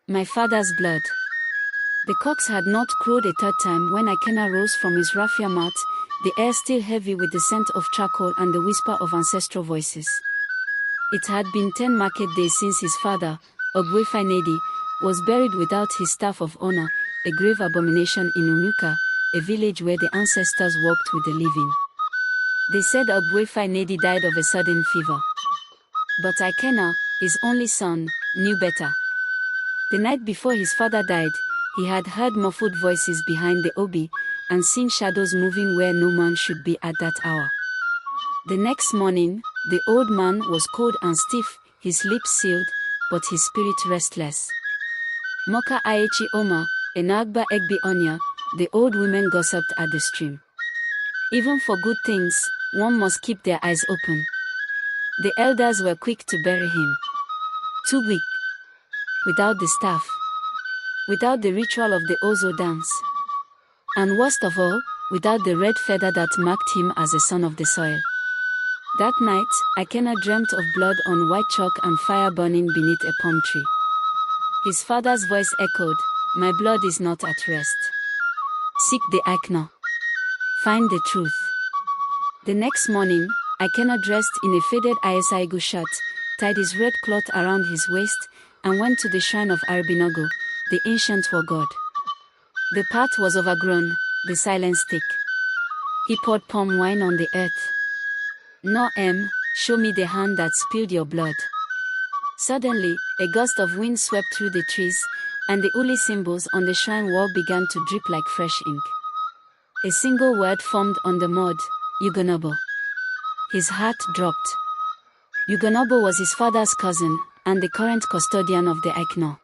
My father's blood. The cocks had not crowed a third time when Ikenna rose from his raffia mat, the air still heavy with the scent of charcoal and the whisper of ancestral voices. It had been 10 market days since his father, Ogbuefi was buried without his staff of honor, a grave abomination in Umuka, a village where the ancestors walked with the living. They said Ogbuefi died of a sudden fever. But Ikenna, his only son, knew better. The night before his father died, he had heard muffled voices behind the obi, and seen shadows moving where no man should be at that hour. The next morning, the old man was cold and stiff, his lips sealed, but his spirit restless. Moka Aechi Oma, Enagba Egbi Onya, the old women gossiped at the stream. Even for good things, one must keep their eyes open. The elders were quick to bury him. Too weak. Without the staff. Without the ritual of the Ozo dance. And worst of all, without the red feather that marked him as a son of the soil. That night, Ikenna dreamt of blood on white chalk and fire burning beneath a palm tree. His father's voice echoed, "My blood is not at rest. Seek the Ikenna. Find the truth." The next morning, Ikenna dressed in a faded Isaigu shirt, tied his red cloth around his waist, and went to the shrine of Arabinogo, the ancient war god. The path was overgrown, the silence thick. He poured palm wine on the earth. "No, show me the hand that spilled your blood." Suddenly, a gust of wind swept through the trees, and the uli symbols on the shrine wall began to drip like fresh ink. A single word formed on the mud, Ugonobo. His heart dropped. Ugonobo was his father's cousin, and the current custodian of the Ikenna.